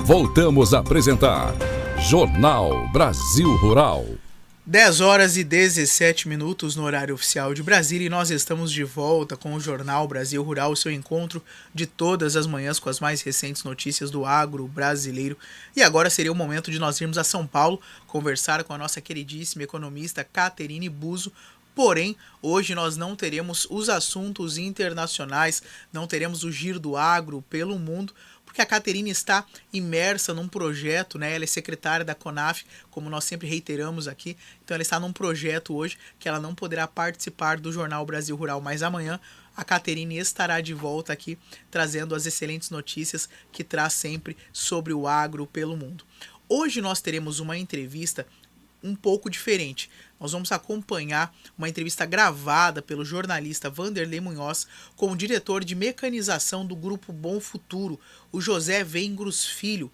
Voltamos a apresentar Jornal Brasil Rural. 10 horas e 17 minutos no horário oficial de Brasília e nós estamos de volta com o Jornal Brasil Rural, o seu encontro de todas as manhãs com as mais recentes notícias do agro brasileiro. E agora seria o momento de nós irmos a São Paulo conversar com a nossa queridíssima economista Caterine Buso. Porém, hoje nós não teremos os assuntos internacionais, não teremos o giro do agro pelo mundo, porque a Caterine está imersa num projeto, né? Ela é secretária da CONAF, como nós sempre reiteramos aqui. Então ela está num projeto hoje que ela não poderá participar do Jornal Brasil Rural, mas amanhã a Caterine estará de volta aqui trazendo as excelentes notícias que traz sempre sobre o agro pelo mundo. Hoje nós teremos uma entrevista um pouco diferente. Nós vamos acompanhar uma entrevista gravada pelo jornalista Vanderlei Munhoz com o diretor de mecanização do Grupo Bom Futuro, o José Vengros Filho.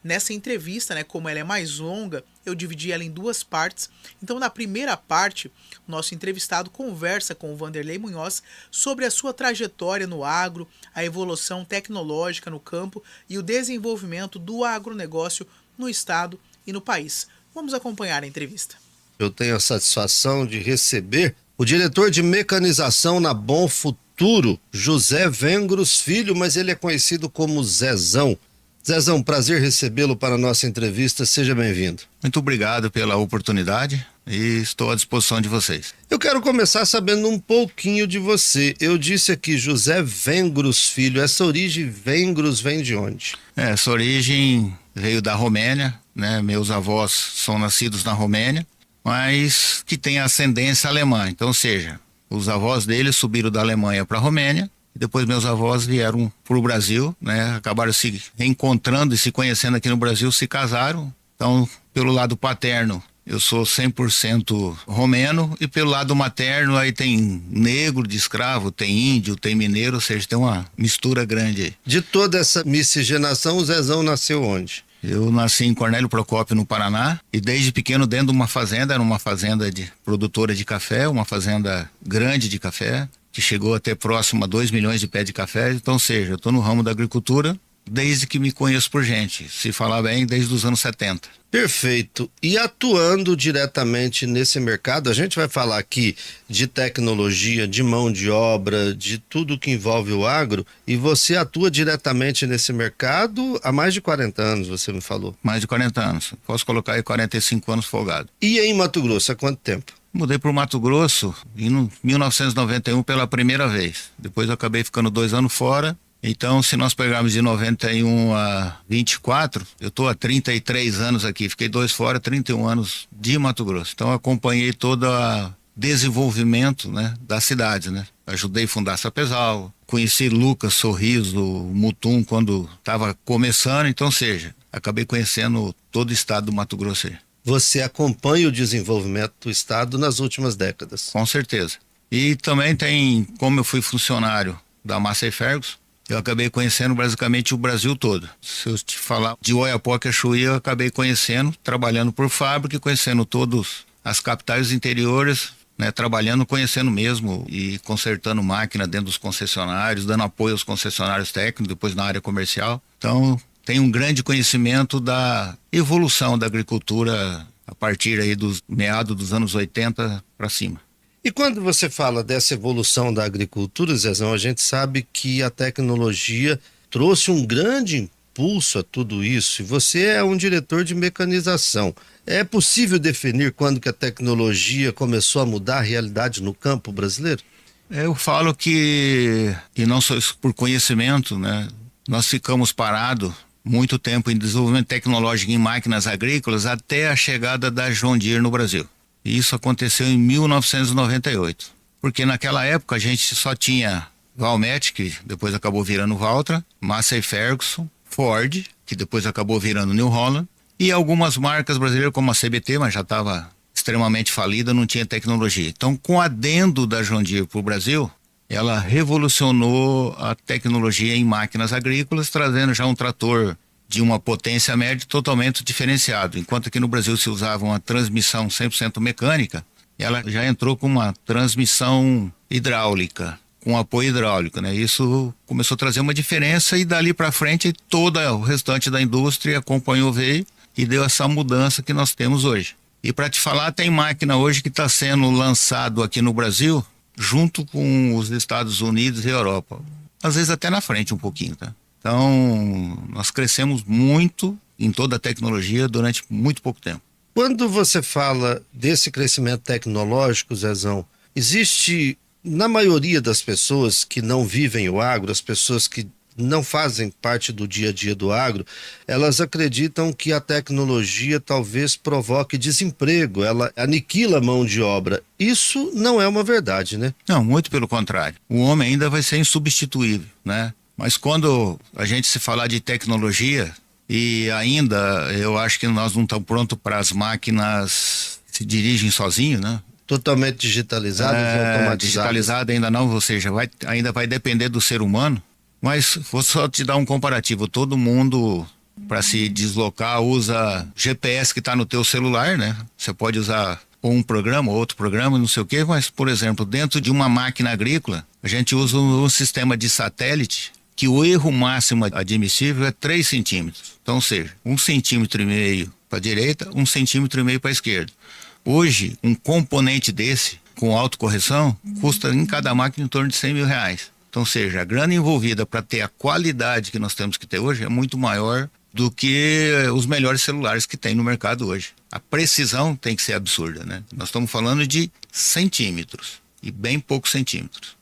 Nessa entrevista, né, como ela é mais longa, eu dividi ela em duas partes. Então, na primeira parte, o nosso entrevistado conversa com o Vanderlei Munhoz sobre a sua trajetória no agro, a evolução tecnológica no campo e o desenvolvimento do agronegócio no estado e no país. Vamos acompanhar a entrevista. Eu tenho a satisfação de receber o diretor de mecanização na Bom Futuro, José Vengros Filho, mas ele é conhecido como Zezão. Zezão, prazer recebê-lo para a nossa entrevista, seja bem-vindo. Muito obrigado pela oportunidade e estou à disposição de vocês. Eu quero começar sabendo um pouquinho de você. Eu disse aqui José Vengros Filho, essa origem Vengros vem de onde? Essa origem veio da Romênia, né? Meus avós são nascidos na Romênia, mas que tem ascendência alemã. Então, ou seja, os avós deles subiram da Alemanha para a Romênia, e depois meus avós vieram para o Brasil, né? Acabaram se reencontrando e se conhecendo aqui no Brasil, se casaram. Então, pelo lado paterno, eu sou 100% romeno, e pelo lado materno aí tem negro de escravo, tem índio, tem mineiro, ou seja, tem uma mistura grande aí. De toda essa miscigenação, o Zezão nasceu onde? Eu nasci em Cornélio Procópio, no Paraná, e desde pequeno dentro de uma fazenda, era uma fazenda produtora de café, uma fazenda grande de café, que chegou até próximo a 2 milhões de pés de café. Então, ou seja, eu estou no ramo da agricultura desde que me conheço por gente, se falar bem, desde os anos 70. Perfeito. E atuando diretamente nesse mercado, a gente vai falar aqui de tecnologia, de mão de obra, de tudo que envolve o agro, e você atua diretamente nesse mercado há mais de 40 anos, você me falou. Mais de 40 anos. Posso colocar aí 45 anos folgado. E em Mato Grosso, há quanto tempo? Mudei para o Mato Grosso em 1991 pela primeira vez. Depois eu acabei ficando 2 anos fora. Então, se nós pegarmos de 91 a 24, eu estou há 33 anos aqui. Fiquei 2 fora, 31 anos de Mato Grosso. Então, acompanhei todo o desenvolvimento, né, da cidade, né? Ajudei a fundar Sapezal, conheci Lucas, Sorriso, Mutum quando estava começando. Então, ou seja, acabei conhecendo todo o estado do Mato Grosso aí. Você acompanha o desenvolvimento do estado nas últimas décadas? Com certeza. E também tem, como eu fui funcionário da Massey Ferguson, eu acabei conhecendo basicamente o Brasil todo. Se eu te falar de Oiapoque a Chuí, eu acabei conhecendo, trabalhando por fábrica, conhecendo todas as capitais interiores, né, trabalhando, conhecendo mesmo e consertando máquina dentro dos concessionários, dando apoio aos concessionários técnicos, depois na área comercial. Então, tem um grande conhecimento da evolução da agricultura a partir aí dos meados dos anos 80 para cima. E quando você fala dessa evolução da agricultura, Zezão, a gente sabe que a tecnologia trouxe um grande impulso a tudo isso. E você é um diretor de mecanização. É possível definir quando que a tecnologia começou a mudar a realidade no campo brasileiro? Eu falo que, e não só isso por conhecimento, né? Nós ficamos parados muito tempo em desenvolvimento tecnológico em máquinas agrícolas até a chegada da John Deere no Brasil. E isso aconteceu em 1998, porque naquela época a gente só tinha Valmet, que depois acabou virando Valtra, Massey Ferguson, Ford, que depois acabou virando New Holland, e algumas marcas brasileiras como a CBT, mas já estava extremamente falida, não tinha tecnologia. Então, com o adendo da John Deere para o Brasil, ela revolucionou a tecnologia em máquinas agrícolas, trazendo já um trator de uma potência média totalmente diferenciado. Enquanto aqui no Brasil se usava uma transmissão 100% mecânica, ela já entrou com uma transmissão hidráulica. com apoio hidráulico, né? Isso começou a trazer uma diferença e dali para frente todo o restante da indústria acompanhou, veio e deu essa mudança que nós temos hoje. E para te falar, tem máquina hoje que está sendo lançado aqui no Brasil junto com os Estados Unidos e Europa. Às vezes até na frente um pouquinho, tá? Então, nós crescemos muito em toda a tecnologia durante muito pouco tempo. Quando você fala desse crescimento tecnológico, Zezão, existe, na maioria das pessoas que não vivem o agro, as pessoas que não fazem parte do dia a dia do agro, elas acreditam que a tecnologia talvez provoque desemprego, ela aniquila a mão de obra. Isso não é uma verdade, né? Não, muito pelo contrário. O homem ainda vai ser insubstituível, né? Mas quando a gente se falar de tecnologia, e ainda eu acho que nós não estamos prontos para as máquinas se dirigem sozinho, né? Totalmente digitalizadas e automatizadas. Digitalizada ainda não, ou seja, ainda vai depender do ser humano. Mas vou só te dar um comparativo. Todo mundo, para se deslocar, usa GPS que está no teu celular, né? Você pode usar ou um programa ou outro programa, não sei o quê, mas, por exemplo, dentro de uma máquina agrícola, a gente usa um sistema de satélite que o erro máximo admissível é 3 centímetros. Então, ou seja, 1,5 centímetro para a direita, 1,5 centímetro para a esquerda. Hoje, um componente desse, com autocorreção, custa em cada máquina em torno de R$100 mil. Então, ou seja, a grana envolvida para ter a qualidade que nós temos que ter hoje é muito maior do que os melhores celulares que tem no mercado hoje. A precisão tem que ser absurda, né? Nós estamos falando de centímetros e bem poucos centímetros.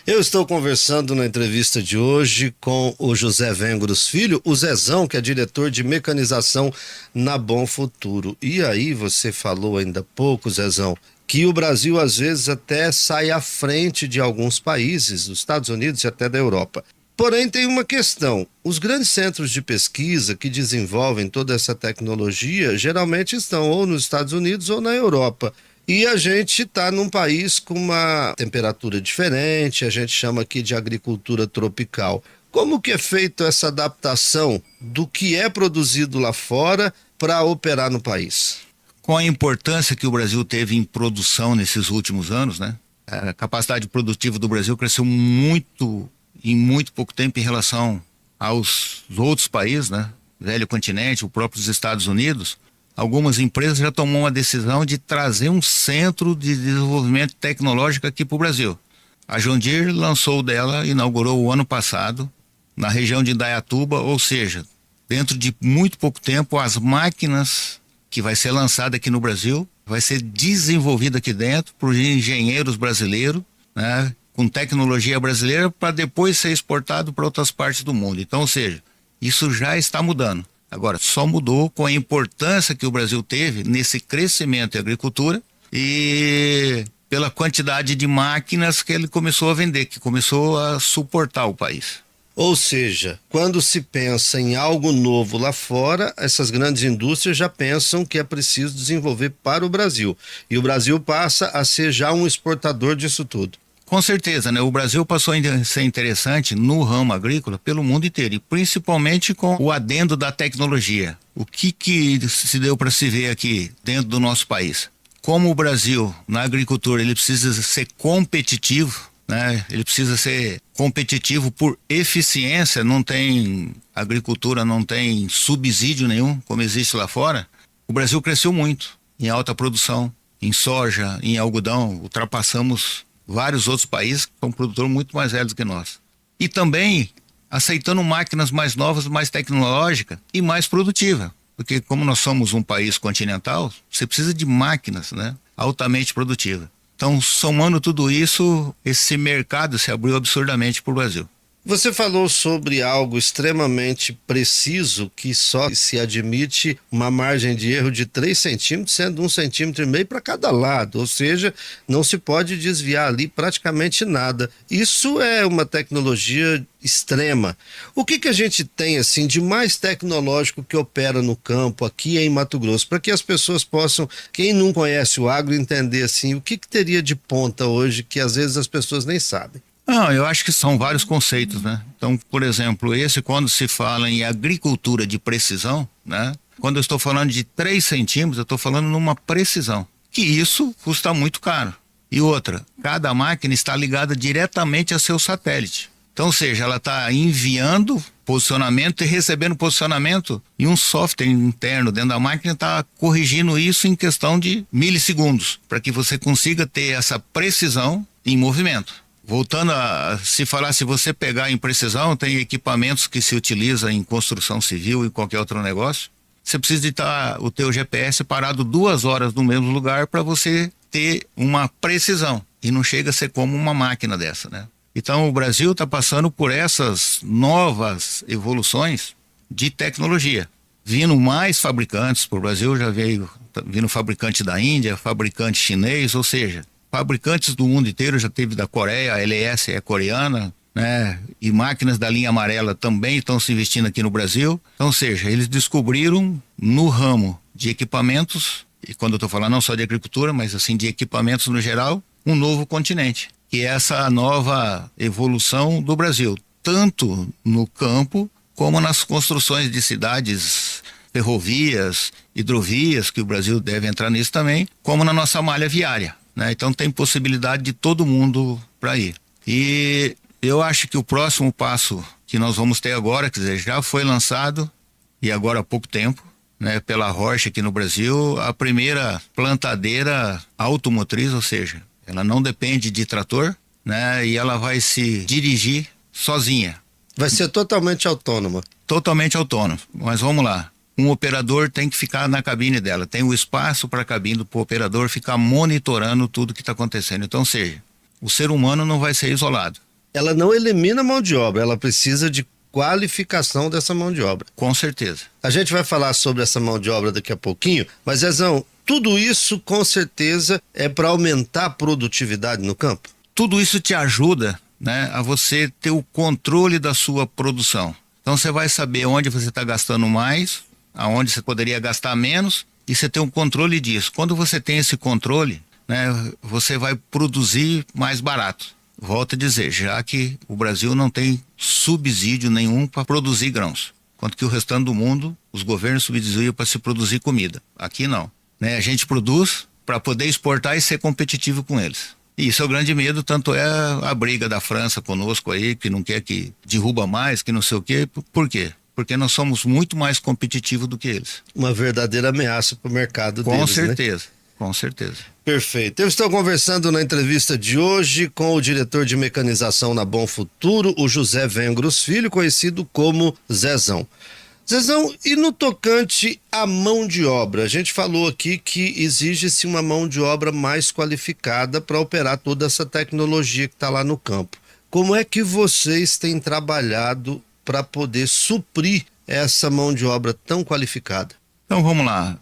Eu estou conversando na entrevista de hoje com o José Vengros Filho, o Zezão, que é diretor de mecanização na Bom Futuro. E aí você falou ainda há pouco, Zezão, que o Brasil às vezes até sai à frente de alguns países, dos Estados Unidos e até da Europa. Porém, tem uma questão. Os grandes centros de pesquisa que desenvolvem toda essa tecnologia geralmente estão ou nos Estados Unidos ou na Europa. E a gente está num país com uma temperatura diferente, a gente chama aqui de agricultura tropical. Como que é feita essa adaptação do que é produzido lá fora para operar no país? Com a importância que o Brasil teve em produção nesses últimos anos, né? A capacidade produtiva do Brasil cresceu muito, em muito pouco tempo em relação aos outros países, né? Velho continente, o próprio Estados Unidos. Algumas empresas já tomou uma decisão de trazer um centro de desenvolvimento tecnológico aqui para o Brasil. A John Deere lançou o dela, inaugurou o ano passado, na região de Indaiatuba, ou seja, dentro de muito pouco tempo, as máquinas que vai ser lançada aqui no Brasil, vai ser desenvolvida aqui dentro por engenheiros brasileiros, né, com tecnologia brasileira, para depois ser exportado para outras partes do mundo. Então, ou seja, isso já está mudando. Agora, só mudou com a importância que o Brasil teve nesse crescimento em agricultura e pela quantidade de máquinas que ele começou a vender, que começou a suportar o país. Ou seja, quando se pensa em algo novo lá fora, essas grandes indústrias já pensam que é preciso desenvolver para o Brasil. E o Brasil passa a ser já um exportador disso tudo. Com certeza, né? O Brasil passou a ser interessante no ramo agrícola pelo mundo inteiro, e principalmente com o adendo da tecnologia. O que se deu para se ver aqui dentro do nosso país? Como o Brasil, na agricultura, ele precisa ser competitivo, né? Ele precisa ser competitivo por eficiência, não tem agricultura, não tem subsídio nenhum, como existe lá fora. O Brasil cresceu muito em alta produção, em soja, em algodão, ultrapassamos vários outros países que são produtores muito mais velhos que nós. E também aceitando máquinas mais novas, mais tecnológicas e mais produtivas. Porque como nós somos um país continental, você precisa de máquinas, né, altamente produtivas. Então, somando tudo isso, esse mercado se abriu absurdamente para o Brasil. Você falou sobre algo extremamente preciso, que só se admite uma margem de erro de 3 centímetros, sendo 1,5 centímetros para cada lado, ou seja, não se pode desviar ali praticamente nada. Isso é uma tecnologia extrema. O que a gente tem assim de mais tecnológico que opera no campo aqui em Mato Grosso, para que as pessoas possam, quem não conhece o agro, entender assim, o que teria de ponta hoje que às vezes as pessoas nem sabem? Não, eu acho que são vários conceitos, né? Então, por exemplo, quando se fala em agricultura de precisão, né? Quando eu estou falando de 3 centímetros, eu estou falando numa precisão. Que isso custa muito caro. E outra, cada máquina está ligada diretamente a seu satélite. Então, ou seja, ela está enviando posicionamento e recebendo posicionamento, e um software interno dentro da máquina está corrigindo isso em questão de milissegundos, para que você consiga ter essa precisão em movimento. Voltando a se falar, se você pegar em precisão, tem equipamentos que se utilizam em construção civil e qualquer outro negócio. Você precisa de estar o teu GPS parado 2 horas no mesmo lugar para você ter uma precisão. E não chega a ser como uma máquina dessa, né? Então o Brasil está passando por essas novas evoluções de tecnologia. Vindo mais fabricantes para o Brasil, já veio vindo fabricante da Índia, fabricante chinês, ou seja, fabricantes do mundo inteiro, já teve da Coreia, a LS é coreana, né? E máquinas da linha amarela também estão se investindo aqui no Brasil. Então, ou seja, eles descobriram no ramo de equipamentos, e quando eu estou falando não só de agricultura, mas assim de equipamentos no geral, um novo continente, que é essa nova evolução do Brasil, tanto no campo como nas construções de cidades, ferrovias, hidrovias, que o Brasil deve entrar nisso também, como na nossa malha viária, né? Então tem possibilidade de todo mundo para ir. E eu acho que o próximo passo que nós vamos ter agora, quer dizer, já foi lançado, e agora há pouco tempo, né, pela Roche aqui no Brasil, a primeira plantadeira automotriz, ou seja, ela não depende de trator, né, e ela vai se dirigir sozinha. Vai ser totalmente autônoma. Totalmente autônomo. Mas vamos lá. Um operador tem que ficar na cabine dela. Tem o espaço para a cabine para o operador ficar monitorando tudo que está acontecendo. Então, ou seja, o ser humano não vai ser isolado. Ela não elimina a mão de obra, ela precisa de qualificação dessa mão de obra. Com certeza. A gente vai falar sobre essa mão de obra daqui a pouquinho, mas Zezão, tudo isso com certeza é para aumentar a produtividade no campo? Tudo isso te ajuda, né, a você ter o controle da sua produção. Então você vai saber onde você está gastando mais, aonde você poderia gastar menos, e você tem um controle disso. Quando você tem esse controle, né, você vai produzir mais barato. Volto a dizer, já que o Brasil não tem subsídio nenhum para produzir grãos, enquanto que o restante do mundo, os governos subsidiam para se produzir comida. Aqui não, né? A gente produz para poder exportar e ser competitivo com eles. E isso é o grande medo, tanto é a briga da França conosco aí, que não quer que derruba mais, que não sei o quê. Por quê? Porque nós somos muito mais competitivos do que eles. Uma verdadeira ameaça para o mercado deles, com certeza, né? Com certeza. Perfeito. Eu estou conversando na entrevista de hoje com o diretor de mecanização na Bom Futuro, o José Vengros Filho, conhecido como Zezão. Zezão, e no tocante à mão de obra? A gente falou aqui que exige-se uma mão de obra mais qualificada para operar toda essa tecnologia que está lá no campo. Como é que vocês têm trabalhado para poder suprir essa mão de obra tão qualificada? Então vamos lá.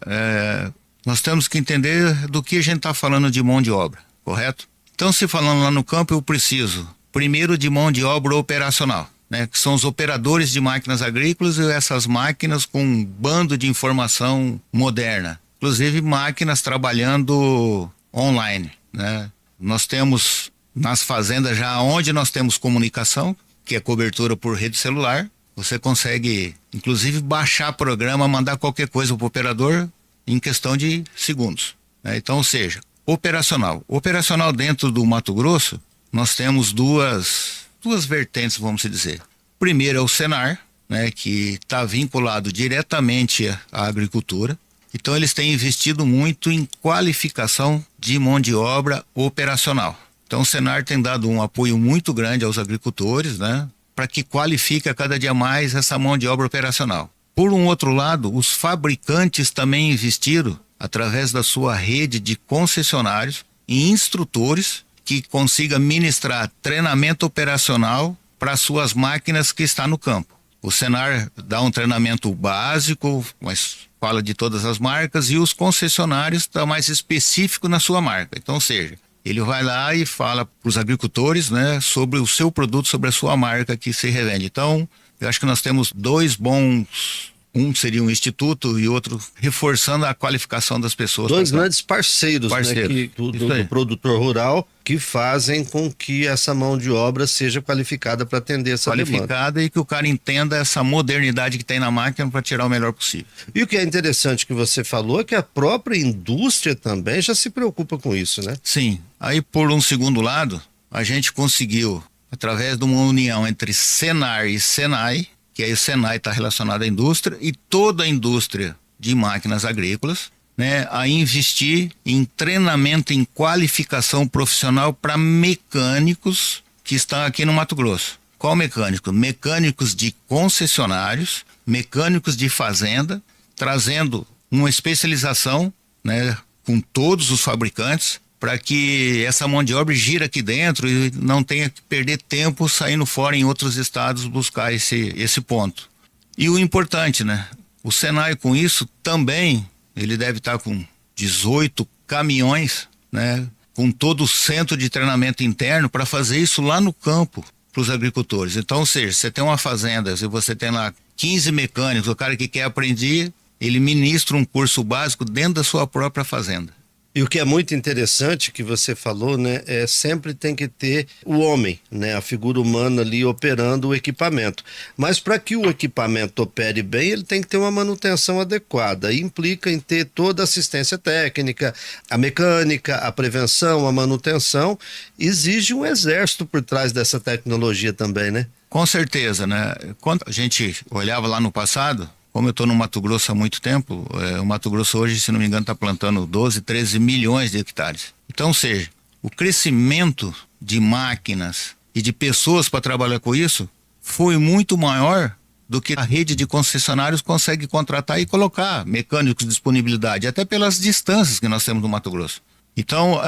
Nós temos que entender do que a gente está falando de mão de obra, correto? Então, se falando lá no campo, eu preciso primeiro de mão de obra operacional, né? Que são os operadores de máquinas agrícolas e essas máquinas com um bando de informação moderna. Inclusive máquinas trabalhando online, né? Nós temos nas fazendas já onde nós temos comunicação, que é cobertura por rede celular. Você consegue, inclusive, baixar programa, mandar qualquer coisa para o operador em questão de segundos, né? Então, ou seja, operacional. Operacional dentro do Mato Grosso, nós temos duas vertentes, vamos dizer. Primeiro é o Senar, né, que está vinculado diretamente à agricultura. Então, eles têm investido muito em qualificação de mão de obra operacional. Então, o Senar tem dado um apoio muito grande aos agricultores, né, para que qualifique a cada dia mais essa mão de obra operacional. Por um outro lado, os fabricantes também investiram, através da sua rede de concessionários, em instrutores que consigam ministrar treinamento operacional para suas máquinas que estão no campo. O Senar dá um treinamento básico, mas fala de todas as marcas, e os concessionários estão mais específicos na sua marca. Então, ou seja, ele vai lá e fala para os agricultores, né, sobre o seu produto, sobre a sua marca que se revende. Então, eu acho que nós temos dois bons Um seria um instituto e outro reforçando a qualificação das pessoas. Dois grandes parceiros, né, do produtor rural, que fazem com que essa mão de obra seja qualificada para atender essa demanda. Qualificada e que o cara entenda essa modernidade que tem na máquina para tirar o melhor possível. E o que é interessante que você falou é que a própria indústria também já se preocupa com isso, né? Sim. Aí, por um segundo lado, a gente conseguiu, através de uma união entre Senar e Senai, que aí o Senai está relacionado à indústria e toda a indústria de máquinas agrícolas, né, a investir em treinamento, em qualificação profissional para mecânicos que estão aqui no Mato Grosso. Qual mecânico? Mecânicos de concessionários, mecânicos de fazenda, trazendo uma especialização, né, com todos os fabricantes, para que essa mão de obra gira aqui dentro e não tenha que perder tempo saindo fora em outros estados buscar esse ponto. E o importante, né? O Senai com isso também, ele deve estar com 18 caminhões, né? Com todo o centro de treinamento interno para fazer isso lá no campo para os agricultores. Então, ou seja, você tem uma fazenda, se você tem lá 15 mecânicos, o cara que quer aprender, ele ministra um curso básico dentro da sua própria fazenda. E o que é muito interessante que você falou, né, sempre tem que ter o homem, né, a figura humana ali operando o equipamento. Mas para que o equipamento opere bem, ele tem que ter uma manutenção adequada. E implica em ter toda a assistência técnica, a mecânica, a prevenção, a manutenção. Exige um exército por trás dessa tecnologia também, né? Com certeza, né? Quando a gente olhava lá no passado, como eu estou no Mato Grosso há muito tempo, o Mato Grosso hoje, se não me engano, está plantando 12, 13 milhões de hectares. Então, ou seja, o crescimento de máquinas e de pessoas para trabalhar com isso foi muito maior do que a rede de concessionários consegue contratar e colocar mecânicos de disponibilidade, até pelas distâncias que nós temos no Mato Grosso. Então,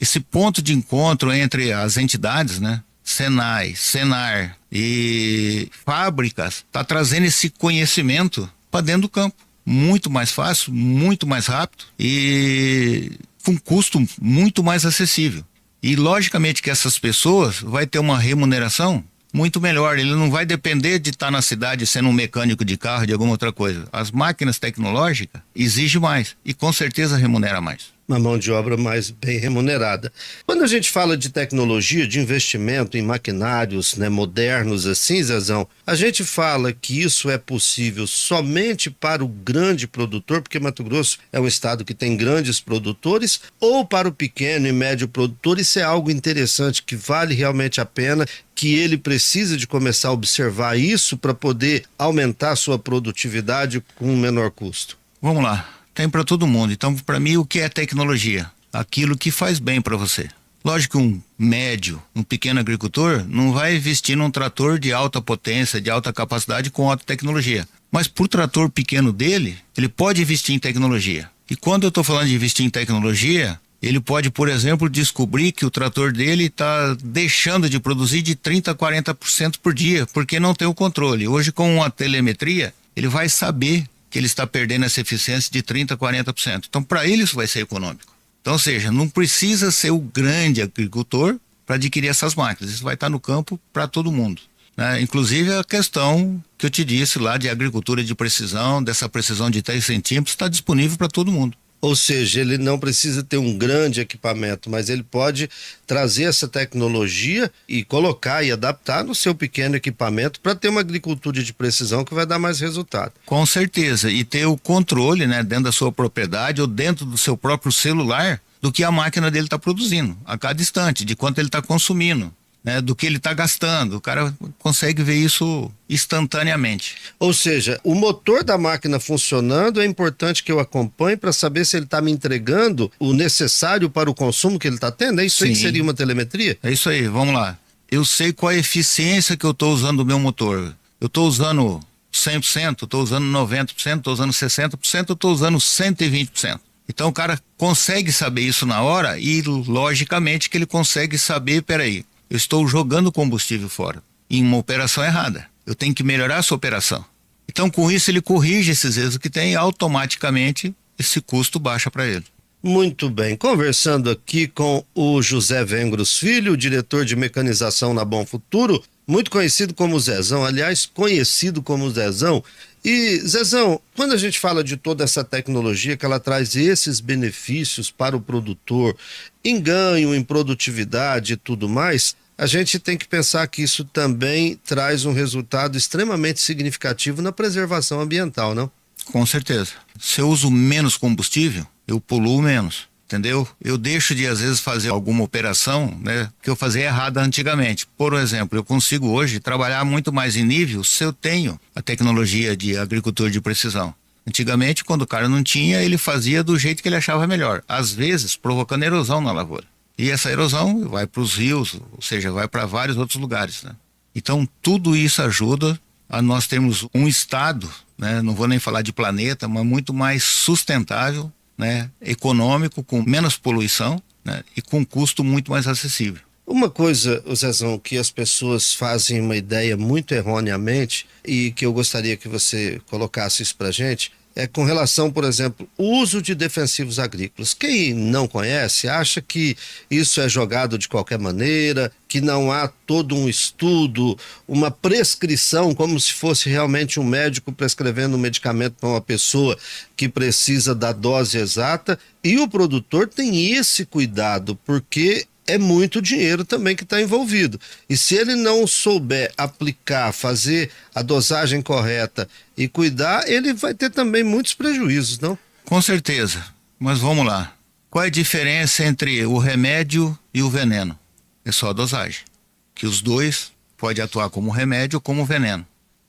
esse ponto de encontro entre as entidades, né? Senai, Senar e fábricas, está trazendo esse conhecimento para dentro do campo. Muito mais fácil, muito mais rápido e com custo muito mais acessível. E logicamente que essas pessoas vai ter uma remuneração muito melhor. Ele não vai depender de estar na cidade sendo um mecânico de carro, de alguma outra coisa. As máquinas tecnológicas exigem mais e com certeza remunera mais. Uma mão de obra mais bem remunerada. Quando a gente fala de tecnologia, de investimento em maquinários, né, modernos assim, Zezão, a gente fala que isso é possível somente para o grande produtor, porque Mato Grosso é um estado que tem grandes produtores, ou para o pequeno e médio produtor. Isso é algo interessante que vale realmente a pena, que ele precisa de começar a observar isso para poder aumentar a sua produtividade com um menor custo. Vamos lá. Tem para todo mundo. Então, para mim, o que é tecnologia? Aquilo que faz bem para você. Lógico que um médio, um pequeno agricultor não vai investir num trator de alta potência, de alta capacidade com alta tecnologia. Mas para o trator pequeno dele, ele pode investir em tecnologia. E quando eu estou falando de investir em tecnologia, ele pode, por exemplo, descobrir que o trator dele está deixando de produzir de 30% a 40% por dia, porque não tem o controle. Hoje, com uma telemetria, ele vai saber que ele está perdendo essa eficiência de 30% a 40%. Então, para ele, isso vai ser econômico. Então, ou seja, não precisa ser o grande agricultor para adquirir essas máquinas. Isso vai estar no campo para todo mundo, né? Inclusive, a questão que eu te disse lá de agricultura de precisão, dessa precisão de 3 centímetros, está disponível para todo mundo. Ou seja, ele não precisa ter um grande equipamento, mas ele pode trazer essa tecnologia e colocar e adaptar no seu pequeno equipamento para ter uma agricultura de precisão que vai dar mais resultado. Com certeza, e ter o controle, né, dentro da sua propriedade ou dentro do seu próprio celular do que a máquina dele está produzindo a cada instante, de quanto ele está consumindo, né, do que ele está gastando. O cara consegue ver isso instantaneamente. Ou seja, o motor da máquina funcionando, é importante que eu acompanhe para saber se ele está me entregando o necessário para o consumo que ele está tendo. É isso aí que seria uma telemetria? É isso aí, vamos lá. Eu sei qual a eficiência que eu estou usando do meu motor. Eu estou usando 100%, estou usando 90%, estou usando 60%, estou usando 120%. Então o cara consegue saber isso na hora e logicamente que ele consegue saber, peraí, eu estou jogando combustível fora em uma operação errada. Eu tenho que melhorar essa operação. Então, com isso, ele corrige esses erros que tem e automaticamente esse custo baixa para ele. Muito bem. Conversando aqui com o José Vengros Filho, diretor de mecanização na Bom Futuro, muito conhecido como Zezão, aliás, conhecido como Zezão. E, Zezão, quando a gente fala de toda essa tecnologia, que ela traz esses benefícios para o produtor, em ganho, em produtividade e tudo mais, a gente tem que pensar que isso também traz um resultado extremamente significativo na preservação ambiental, não? Com certeza. Se eu uso menos combustível, eu poluo menos. Entendeu? Eu deixo de, às vezes, fazer alguma operação, né, que eu fazia errada antigamente. Por exemplo, eu consigo hoje trabalhar muito mais em nível se eu tenho a tecnologia de agricultura de precisão. Antigamente, quando o cara não tinha, ele fazia do jeito que ele achava melhor. Às vezes, provocando erosão na lavoura. E essa erosão vai para os rios, ou seja, vai para vários outros lugares, né? Então, tudo isso ajuda a nós termos um estado, né, não vou nem falar de planeta, mas muito mais sustentável, né, econômico, com menos poluição, né, e com custo muito mais acessível. Uma coisa, Zezão, que as pessoas fazem uma ideia muito erroneamente e que eu gostaria que você colocasse isso pra gente, é com relação, por exemplo, o uso de defensivos agrícolas. Quem não conhece acha que isso é jogado de qualquer maneira, que não há todo um estudo, uma prescrição, como se fosse realmente um médico prescrevendo um medicamento para uma pessoa que precisa da dose exata. E o produtor tem esse cuidado, porque é muito dinheiro também que está envolvido. E se ele não souber aplicar, fazer a dosagem correta e cuidar, ele vai ter também muitos prejuízos, não? Com certeza. Mas vamos lá. Qual é a diferença entre o remédio e o veneno? É só a dosagem. Que os dois podem atuar como remédio ou como veneno.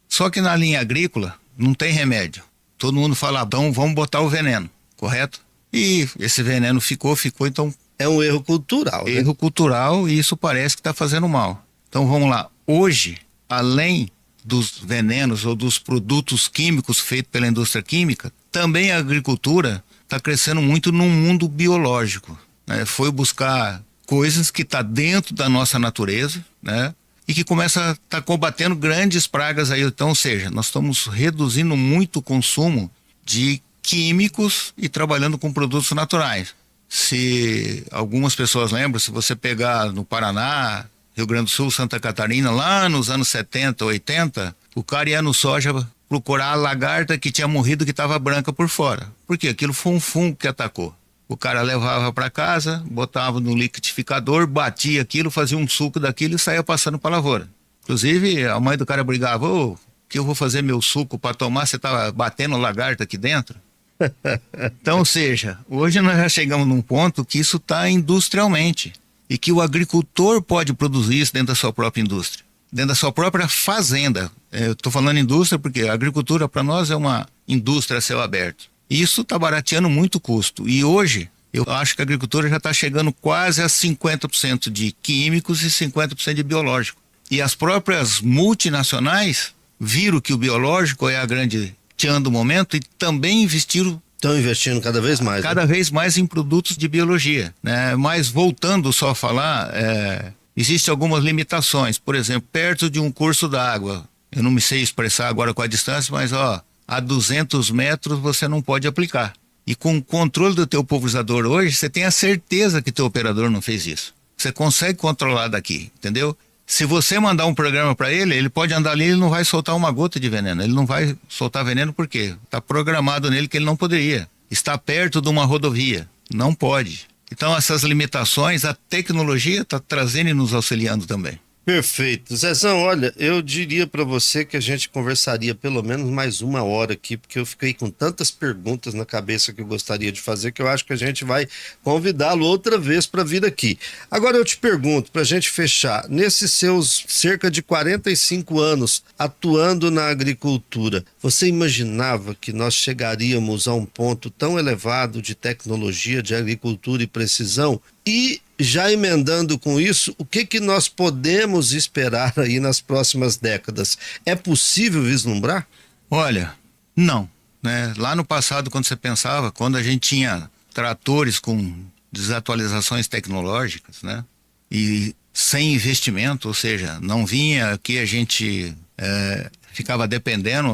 Só que na linha agrícola não tem remédio. Todo mundo fala, então vamos botar o veneno, correto? E esse veneno ficou, então... É um erro cultural, né? Erro cultural, e isso parece que está fazendo mal. Então vamos lá. Hoje, além dos venenos ou dos produtos químicos feitos pela indústria química, também a agricultura está crescendo muito no mundo biológico, né? Foi buscar coisas que estão dentro da nossa natureza, né? E que começa a estar combatendo grandes pragas aí. Então, ou seja, nós estamos reduzindo muito o consumo de químicos e trabalhando com produtos naturais. Se algumas pessoas lembram, se você pegar no Paraná, Rio Grande do Sul, Santa Catarina, lá nos anos 70, 80, o cara ia no soja procurar a lagarta que tinha morrido, que estava branca por fora. Por quê? Aquilo foi um fungo que atacou. O cara levava para casa, botava no liquidificador, batia aquilo, fazia um suco daquilo e saía passando para a lavoura. Inclusive, a mãe do cara brigava, ô, que eu vou fazer meu suco para tomar, você tá batendo lagarta aqui dentro? Então, ou seja, hoje nós já chegamos num ponto que isso está industrialmente e que o agricultor pode produzir isso dentro da sua própria indústria, dentro da sua própria fazenda. Eu estou falando indústria porque a agricultura para nós é uma indústria a céu aberto. E isso está barateando muito o custo. E hoje eu acho que a agricultura já está chegando quase a 50% de químicos e 50% de biológico. E as próprias multinacionais viram que o biológico é a grande tchan do momento e também investiram. Estão investindo cada vez mais. Cada vez mais em produtos de biologia, né? Mas voltando só a falar, existem algumas limitações. Por exemplo, perto de um curso d'água, eu não me sei expressar agora com a distância, mas a 200 metros você não pode aplicar. E com o controle do teu pulverizador hoje, você tem a certeza que teu operador não fez isso. Você consegue controlar daqui, entendeu? Se você mandar um programa para ele, ele pode andar ali e ele não vai soltar uma gota de veneno. Ele não vai soltar veneno por quê? Está programado nele que ele não poderia. Está perto de uma rodovia. Não pode. Então essas limitações, a tecnologia está trazendo e nos auxiliando também. Perfeito. Zezão, olha, eu diria para você que a gente conversaria pelo menos mais uma hora aqui, porque eu fiquei com tantas perguntas na cabeça que eu gostaria de fazer, que eu acho que a gente vai convidá-lo outra vez para vir aqui. Agora eu te pergunto, para a gente fechar, nesses seus cerca de 45 anos atuando na agricultura, você imaginava que nós chegaríamos a um ponto tão elevado de tecnologia, de agricultura e precisão? E já emendando com isso, o que nós podemos esperar aí nas próximas décadas? É possível vislumbrar? Olha, não, né? Lá no passado, quando você pensava, quando a gente tinha tratores com desatualizações tecnológicas, né? E sem investimento, ou seja, não vinha aqui, a gente ficava dependendo,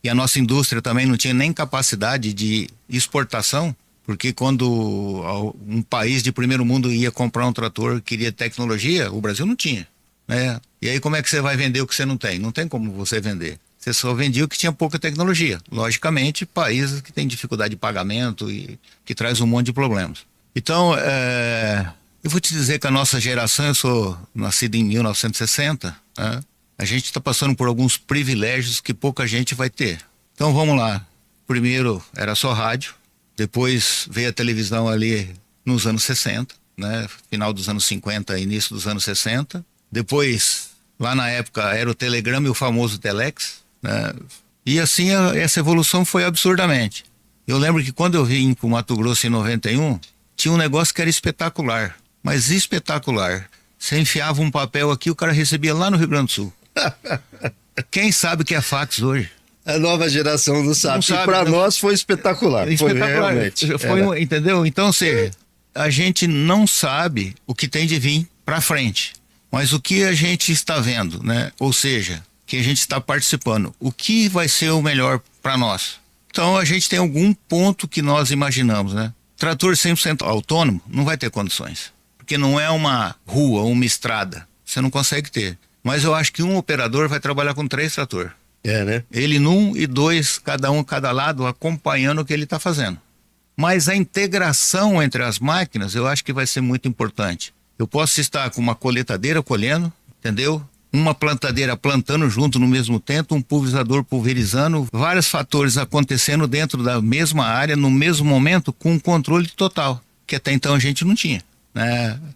e a nossa indústria também não tinha nem capacidade de exportação. Porque quando um país de primeiro mundo ia comprar um trator, queria tecnologia, o Brasil não tinha, né? E aí como é que você vai vender o que você não tem? Não tem como você vender. Você só vendia o que tinha pouca tecnologia. Logicamente, países que têm dificuldade de pagamento e que traz um monte de problemas. Então, eu vou te dizer que a nossa geração, eu sou nascido em 1960, né? A gente está passando por alguns privilégios que pouca gente vai ter. Então, vamos lá. Primeiro era só rádio, depois veio a televisão ali nos anos 60, né? Final dos anos 50, início dos anos 60. Depois, lá na época, era o telegrama e o famoso telex, né? E assim, essa evolução foi absurdamente. Eu lembro que quando eu vim para o Mato Grosso em 91, tinha um negócio que era espetacular, mas espetacular. Você enfiava um papel aqui, o cara recebia lá no Rio Grande do Sul. Quem sabe o que é fax hoje? A nova geração não sabe. Não E para nós foi espetacular. Espetacular. Foi realmente. Entendeu? Então, ou seja, a gente não sabe o que tem de vir para frente, mas o que a gente está vendo, né? Ou seja, que a gente está participando, o que vai ser o melhor para nós. Então, a gente tem algum ponto que nós imaginamos, né? Trator 100% autônomo não vai ter condições, porque não é uma rua, uma estrada. Você não consegue ter. Mas eu acho que um operador vai trabalhar com 3 tratores. Né? Ele num e 2, cada lado, acompanhando o que ele está fazendo. Mas a integração entre as máquinas, eu acho que vai ser muito importante. Eu posso estar com uma coletadeira colhendo, entendeu? Uma plantadeira plantando junto no mesmo tempo, um pulverizador pulverizando, vários fatores acontecendo dentro da mesma área, no mesmo momento, com um controle total, que até então a gente não tinha.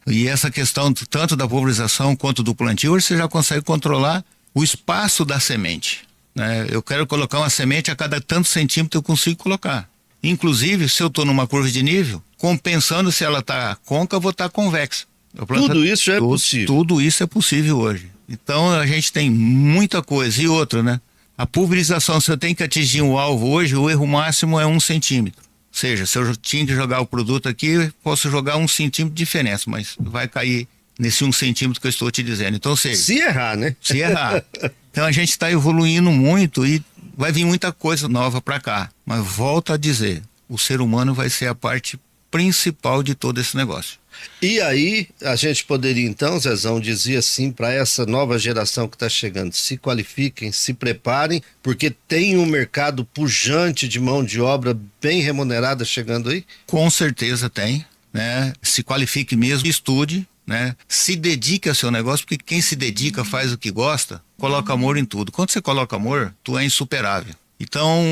E essa questão tanto da pulverização quanto do plantio, você já consegue controlar o espaço da semente, né? Eu quero colocar uma semente a cada tanto centímetro eu consigo colocar. Inclusive, se eu estou numa curva de nível, compensando se ela está côncava ou está convexa. Tudo isso já é possível. Tudo isso é possível hoje. Então a gente tem muita coisa. E outra, né? A pulverização, se eu tenho que atingir um alvo hoje, o erro máximo é 1 centímetro. Ou seja, se eu tinha que jogar o produto aqui, posso jogar 1 centímetro de diferença, mas vai cair nesse 1 centímetro que eu estou te dizendo. Então, ou seja, se errar, né? Se errar. Então a gente está evoluindo muito e vai vir muita coisa nova para cá. Mas volto a dizer, o ser humano vai ser a parte principal de todo esse negócio. E aí, a gente poderia então, Zezão, dizer assim para essa nova geração que está chegando: se qualifiquem, se preparem, porque tem um mercado pujante de mão de obra bem remunerada chegando aí? Com certeza tem, né? Se qualifique mesmo, estude, né? Se dedique ao seu negócio, porque quem se dedica, faz o que gosta, coloca amor em tudo. Quando você coloca amor, tu é insuperável. Então,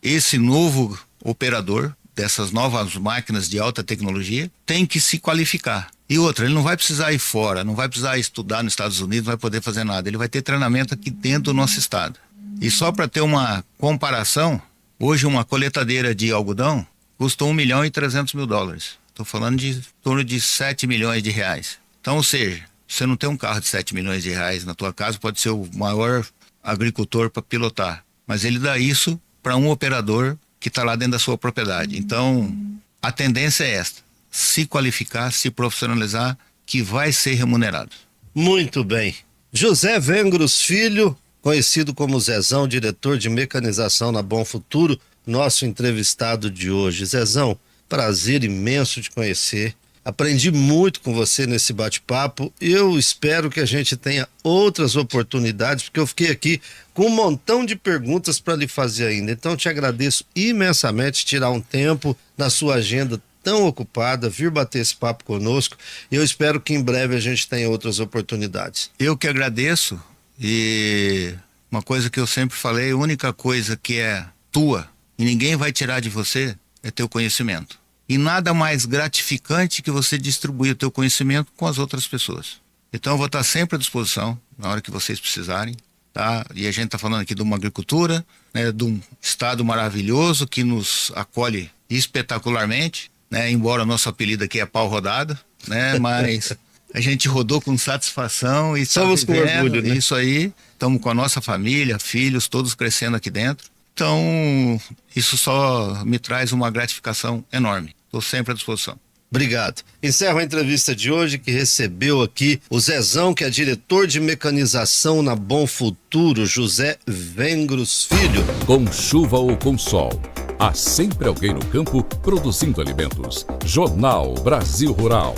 esse novo operador dessas novas máquinas de alta tecnologia tem que se qualificar. E outra, ele não vai precisar ir fora, não vai precisar estudar nos Estados Unidos, não vai poder fazer nada. Ele vai ter treinamento aqui dentro do nosso estado. E só para ter uma comparação, hoje uma coletadeira de algodão custa $1.300.000. Estou falando de em torno de 7 milhões de reais. Então, ou seja, você não tem um carro de 7 milhões de reais na tua casa, pode ser o maior agricultor para pilotar. Mas ele dá isso para um operador que está lá dentro da sua propriedade. Então, a tendência é esta: se qualificar, se profissionalizar, que vai ser remunerado. Muito bem. José Vengros Filho, conhecido como Zezão, diretor de mecanização na Bom Futuro, nosso entrevistado de hoje. Zezão, prazer imenso de conhecer. Aprendi muito com você nesse bate-papo. Eu espero que a gente tenha outras oportunidades, porque eu fiquei aqui com um montão de perguntas para lhe fazer ainda. Então, te agradeço imensamente tirar um tempo na sua agenda tão ocupada, vir bater esse papo conosco. E eu espero que em breve a gente tenha outras oportunidades. Eu que agradeço. E uma coisa que eu sempre falei, a única coisa que é tua e ninguém vai tirar de você é teu conhecimento. E nada mais gratificante que você distribuir o teu conhecimento com as outras pessoas. Então eu vou estar sempre à disposição na hora que vocês precisarem, tá? E a gente está falando aqui de uma agricultura, né, de um estado maravilhoso que nos acolhe espetacularmente, né? Embora o nosso apelido aqui é pau rodado, né? Mas a gente rodou com satisfação e somos com orgulho, né? Isso aí, estamos com a nossa família, filhos, todos crescendo aqui dentro. Então, isso só me traz uma gratificação enorme. Estou sempre à disposição. Obrigado. Encerro a entrevista de hoje, que recebeu aqui o Zezão, que é diretor de mecanização na Bom Futuro, José Vengros Filho. Com chuva ou com sol, há sempre alguém no campo produzindo alimentos. Jornal Brasil Rural.